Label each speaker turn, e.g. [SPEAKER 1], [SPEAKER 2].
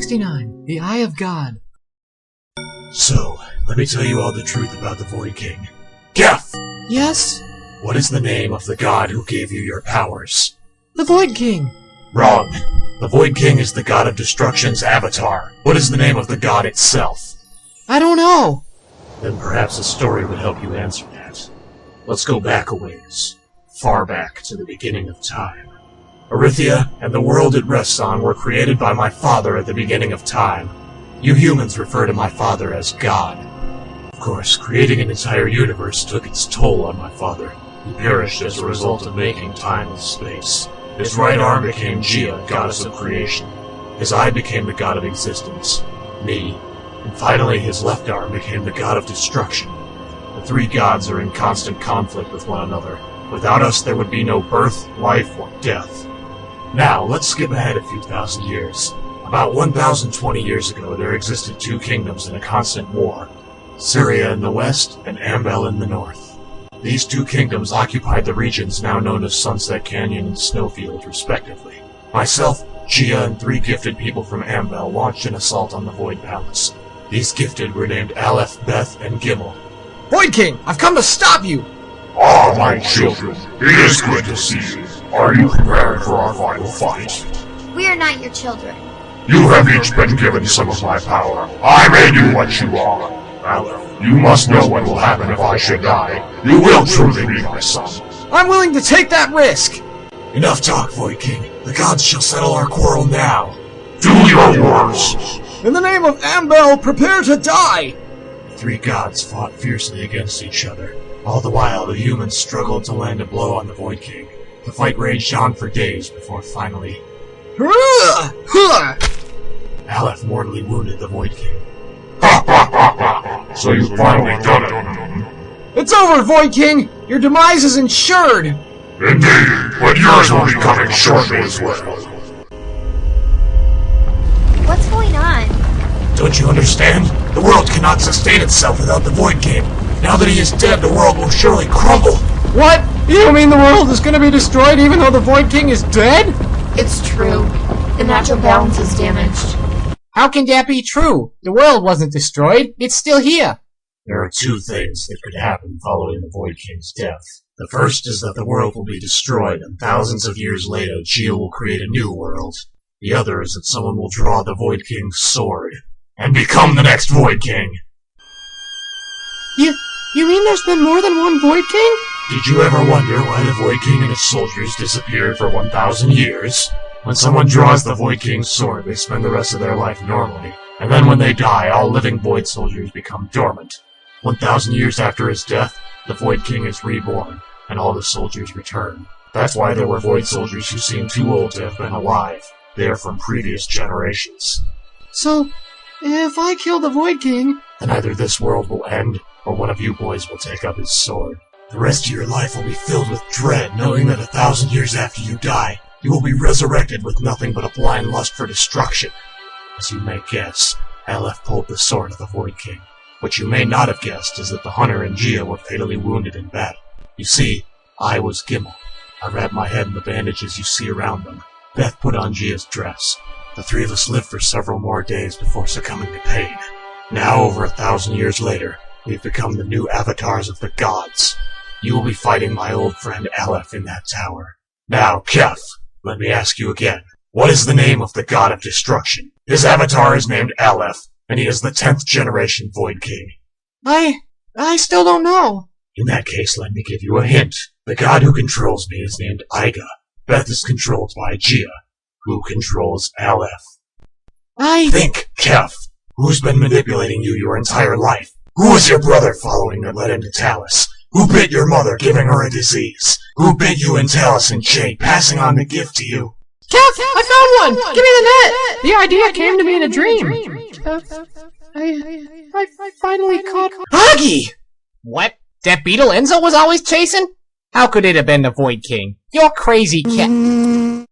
[SPEAKER 1] Ch.69, the Eye of God.
[SPEAKER 2] So, let me tell you all the truth about the Void King. Geth!
[SPEAKER 1] Yes?
[SPEAKER 2] What is the name of the god who gave you your powers?
[SPEAKER 1] The Void King.
[SPEAKER 2] Wrong. The Void King is the god of destruction's avatar. What is the name of the god itself?
[SPEAKER 1] I don't know.
[SPEAKER 2] Then perhaps a story would help you answer that. Let's go back a ways. Far back to the beginning of time. Arithia and the world it rests on were created by my father at the beginning of time. You humans refer to my father as God. Of course, creating an entire universe took its toll on my father. He perished as a result of making time and space. His right arm became Gia, goddess of creation. His eye became the god of existence, me. And finally, his left arm became the god of destruction. The three gods are in constant conflict with one another. Without us, there would be no birth, life, or death. Now, let's skip ahead a few thousand years. About 1,020 years ago, there existed two kingdoms in a constant war. Syria in the west, and Ambel in the north. These two kingdoms occupied the regions now known as Sunset Canyon and Snowfield, respectively. Myself, Gia, and three gifted people from Ambel launched an assault on the Void Palace. These gifted were named Aleph, Beth, and Gimel.
[SPEAKER 1] Void King, I've come to stop you!
[SPEAKER 3] Ah, my children, it is good to see you. Are you prepared for our final fight?
[SPEAKER 4] We are not your children.
[SPEAKER 3] You have each been given some of my power. I made you what you are. Aleph, you must know what will happen if I should die. You will truly be my son.
[SPEAKER 1] I'm willing to take that risk!
[SPEAKER 2] Enough talk, Void King. The gods shall settle our quarrel now.
[SPEAKER 3] Do your worst.
[SPEAKER 1] In the name of Ambel, prepare to die!
[SPEAKER 2] The three gods fought fiercely against each other. All the while, the humans struggled to land a blow on the Void King. The fight raged on for days before finally... Aleph mortally wounded the Void King.
[SPEAKER 3] Ha ha ha ha! So you've finally done it.
[SPEAKER 1] It's over, Void King! Your demise is ensured!
[SPEAKER 3] Indeed, but yours will be coming shortly as well.
[SPEAKER 4] What's going on?
[SPEAKER 2] Don't you understand? The world cannot sustain itself without the Void King. Now that he is dead, the world will surely crumble.
[SPEAKER 1] What? You mean the world is gonna be destroyed even though the Void King is dead?
[SPEAKER 5] It's true. The natural balance is damaged.
[SPEAKER 1] How can that be true? The world wasn't destroyed. It's still here.
[SPEAKER 2] There are two things that could happen following the Void King's death. The first is that the world will be destroyed, and thousands of years later, Gia will create a new world. The other is that someone will draw the Void King's sword, and become the next Void King.
[SPEAKER 1] You mean there's been more than one Void King?
[SPEAKER 2] Did you ever wonder why the Void King and his soldiers disappeared for 1,000 years? When someone draws the Void King's sword, they spend the rest of their life normally. And then when they die, all living Void soldiers become dormant. 1,000 years after his death, the Void King is reborn, and all the soldiers return. That's why there were Void soldiers who seem too old to have been alive. They are from previous generations.
[SPEAKER 1] So, if I kill the Void King...
[SPEAKER 2] Then either this world will end, or one of you boys will take up his sword. The rest of your life will be filled with dread, knowing that 1,000 years after you die, you will be resurrected with nothing but a blind lust for destruction. As you may guess, Aleph pulled the sword of the Void King. What you may not have guessed is that the hunter and Gia were fatally wounded in battle. You see, I was Gimel. I wrapped my head in the bandages you see around them. Beth put on Gia's dress. The three of us lived for several more days before succumbing to pain. Now, over 1,000 years later, we've become the new avatars of the gods. You will be fighting my old friend Aleph in that tower. Now, Kef, let me ask you again. What is the name of the god of destruction? His avatar is named Aleph, and he is the 10th generation Void King.
[SPEAKER 1] I still don't know.
[SPEAKER 2] In that case, let me give you a hint. The god who controls me is named Iga. Beth is controlled by Gia, who controls Aleph. Think, Kef. Who's been manipulating you your entire life? Who was your brother following that led into Talus? Who bit your mother, giving her a disease? Who bit you in Talus and chain, passing on the gift to you?
[SPEAKER 1] Kef, I found one! Give me the net! The idea came to me in a dream. I finally caught... Huggy! What? That beetle Enzo was always chasing? How could it have been the Void King? You're crazy, Kef.